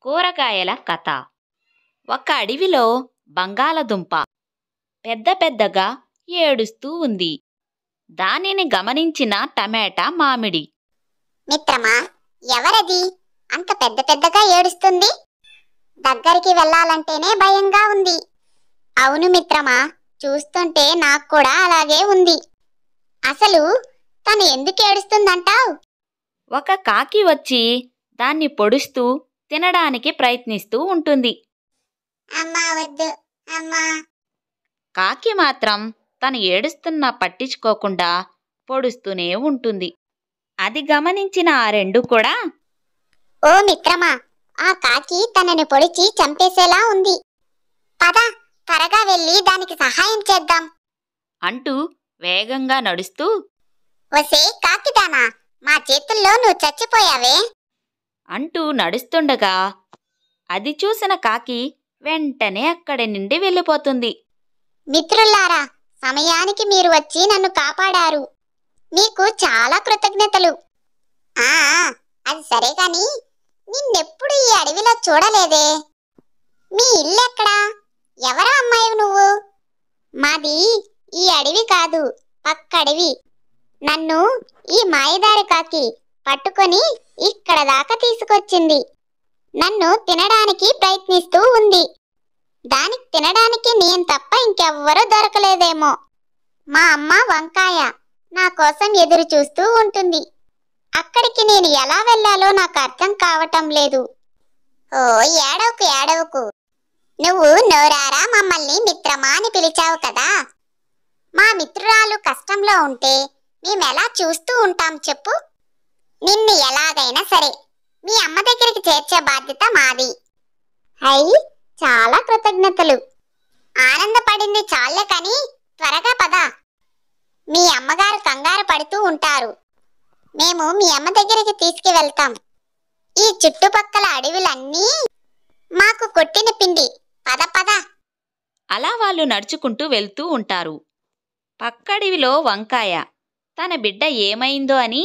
కూరగాయల కథ. ఒక అడవిలో బంగాళదుంప పెద్ద పెద్దగా ఏడుస్తూ ఉంది. దానిని గమనించిన టమాటా మామిడి, మిత్రమా, ఎవరది అంత పెద్ద పెద్దగా ఏడుస్తుంది? దగ్గరికి వెళ్ళాలంటేనే భయంగా ఉంది. అవును మిత్రమా, చూస్తుంటే నాకు కూడా అలాగే ఉంది. అసలు తను ఎందుకు ఏడుస్తుందంటావ్? ఒక కాకి వచ్చి దాన్ని పొడుస్తూ తినడానికి ప్రయత్నిస్తూ ఉంటుంది. అమ్మా వద్దు, అమ్మా. కాకి మాత్రం తను ఏడుస్తున్నా పట్టించుకోకుండా పొడుస్తూనే ఉంటుంది. అది గమనించిన ఆ రెండు కూడా, ఓ మిత్రమా, ఆ కాకి తనని పొడిచి చంపేసేలా ఉంది. పద, త్వరగా వెళ్ళి దానికి సహాయం చేద్దాం అంటూ వేగంగా నడుస్తూ, ఒసే కాకిదానా, మా చేతుల్లో నువ్వు చచ్చిపోయావే. అంటూ నడుస్తుండగా అది చూసిన కాకి వెంటనే అక్కడి నుండి వెళ్ళిపోతుంది. మిత్రులారా, సమయానికి మీరు వచ్చి నన్ను కాపాడారు. మీకు చాలా కృతజ్ఞతలు. ఆ అది సరే కాని, నిన్నెప్పుడు ఈ అడవిలో చూడలేదే. మీ ఇల్లెక్కడా? ఎవరా అమ్మాయి నువ్వు? మాది ఈ అడవి కాదు, పక్కడవి. నన్ను ఈ మాయదారి కాకి పట్టుకొని ఇక్కడ దాకా తీసుకొచ్చింది. నన్ను తినడానికి ప్రయత్నిస్తూ ఉంది. దానికి తినడానికి నేను తప్ప ఇంకెవ్వరూ దొరకలేదేమో. మా అమ్మ వంకాయ నా కోసం ఎదురు చూస్తూ ఉంటుంది. అక్కడికి నేను ఎలా వెళ్ళాలో నాకు అర్థం కావటం లేదు. ఓ ఏడవకు ఏడవకు, నువ్వు నోరారా మమ్మల్ని మిత్రమా అని పిలిచావు కదా. మా మిత్రురాలు కష్టంలో ఉంటే మేమెలా చూస్తూ ఉంటాం చెప్పు. నిన్ను ఎలాగైనా సరే మీ అమ్మ దగ్గరికి చేర్చే బాధ్యత మాది. అయ్యి చాలా కృతజ్ఞతలు. ఆనందపడింది చాలే కాని త్వరగా పద. మీ అమ్మగారు కంగారు పడుతూ ఉంటారు. మేము మీ అమ్మ దగ్గరికి తీసుకువెళ్తాం. ఈ చుట్టుపక్కల అడవులన్నీ మాకు కొట్టిన పిండి. పద పద. అలా వాళ్ళు నడుచుకుంటూ వెళ్తూ ఉంటారు. పక్కడివిలో వంకాయ తన బిడ్డ ఏమైందో అని,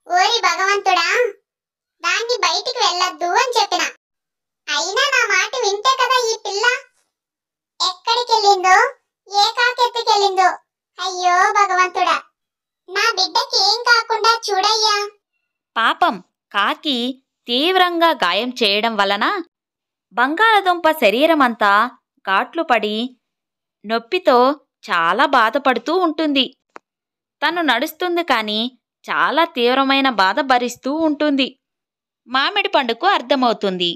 ఓరి భగవంతుడా, దాన్ని బయటికి వెళ్ళొద్దు అని చెప్పిన. అయినా నా మాట వింటే కదా ఈ పిల్ల. ఎక్కడికెళ్ళిందో, ఏ కాకెత్తుకెళ్ళిందో. అయ్యో భగవంతుడా, నా బిడ్డకి ఏం కాకుండా చూడయ్యా. పాపం కాకి తీవ్రంగా గాయం చేయడం వలన బంగాళదుంప శరీరమంతా ఘాట్లు పడి నొప్పితో చాలా బాధపడుతూ ఉంటుంది. తను నడుస్తుంది కానీ చాలా తీవ్రమైన బాధ భరిస్తూ ఉంటుంది. మామిడి పండుకు అర్థమవుతుంది.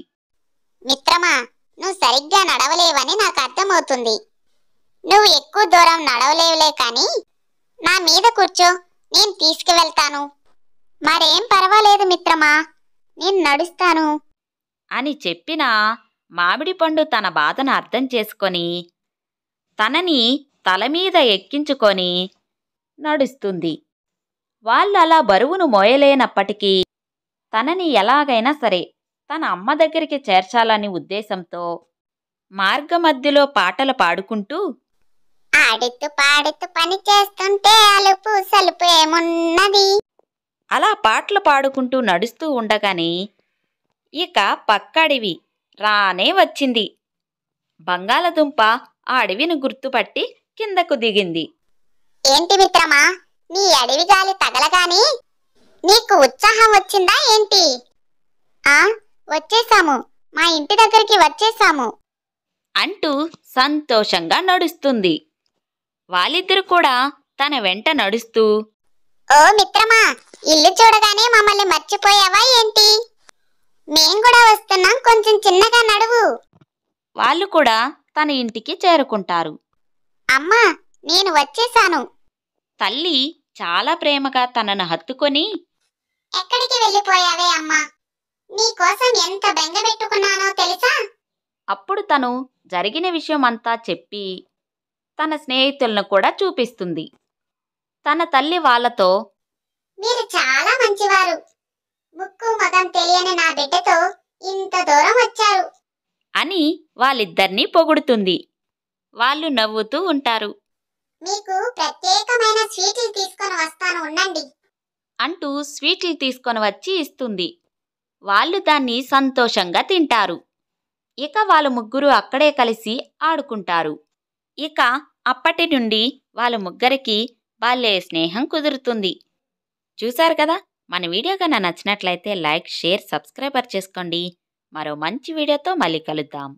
మిత్రమా, నువ్వు సరిగ్గా నడవలేవని నాకు అర్థమవుతుంది. నువ్వు ఎక్కువ దూరం నడవలేవులే కాని నా మీద కూర్చో, నేను తీసుకువెళ్తాను. మరేం పర్వాలేదు మిత్రమా, నేను నడుస్తాను అని చెప్పిన మామిడి పండు తన బాధను అర్థం చేసుకొని తనని తలమీద ఎక్కించుకొని నడుస్తుంది. వాళ్ళు అలా బరువును మోయలేనప్పటికీ తనని ఎలాగైనా సరే తన అమ్మ దగ్గరికి చేర్చాలని ఉద్దేశంతో మార్గమధ్యలో పాటలు పాడుకుంటూ, ఆడుతూ పాడుతూ పని చేస్తుంటే అలుపు సలుపు ఏమున్నది. అలా పాటలు పాడుకుంటూ నడుస్తూ ఉండగానే ఇక పక్కడివి రానే వచ్చింది. బంగాళదుంప ఆ అడవిని గుర్తుపట్టి కిందకు దిగింది. ఏంటి మిత్రమా, నీ అడవి గాలి తగలగాని నీకు ఉత్సాహం వచ్చిందా ఏంటి? వచ్చేసాము, మా ఇంటి దగ్గరికి వచ్చేసాము అంటూ సంతోషంగా నడుస్తుంది. వాళ్ళిద్దరు కూడా తన వెంట నడుస్తూ, ఓ మిత్రమా, ఇల్లు చూడగానే మమ్మల్ని మర్చిపోయావా ఏంటి? మేం కూడా వస్తున్నాం, కొంచెం చిన్నగా నడువు. వాళ్ళు కూడా తన ఇంటికి చేరుకుంటారు. అమ్మా, నేను వచ్చేసాను. తల్లి చాలా ప్రేమగా తనను హత్తుకొని, ఎక్కడికి వెళ్ళిపోయావే అమ్మా, నీకోసం ఎంత బెంగ పెట్టుకున్నానో తెలుసా? అప్పుడు తను జరిగిన విషయమంతా చెప్పి తన స్నేహితులను కూడా చూపిస్తుంది. తన తల్లి వాళ్ళతో, మీరు చాలా మంచివారు. ముక్కు మగం తెలియని నా బిడ్డతో ఇంత దూరం వచ్చారు అని వాళ్ళిద్దరినీ పొగుడుతుంది. వాళ్ళు నవ్వుతూ ఉంటారు. మీకు ప్రత్యేకమైన స్వీట్లు తీసుకొని వస్తాను, ఉండండి అంటూ స్వీట్లు తీసుకొని వచ్చి ఇస్తుంది. వాళ్ళు దాన్ని సంతోషంగా తింటారు. ఇక వాళ్ళు ముగ్గురు అక్కడే కలిసి ఆడుకుంటారు. ఇక అప్పటి నుండి వాళ్ళ ముగ్గురికి భలే స్నేహం కుదురుతుంది. చూశారు కదా, మన వీడియో కన్నా నచ్చినట్లయితే లైక్, షేర్, సబ్స్క్రైబర్ చేసుకోండి. మరో మంచి వీడియోతో మళ్ళీ కలుద్దాం.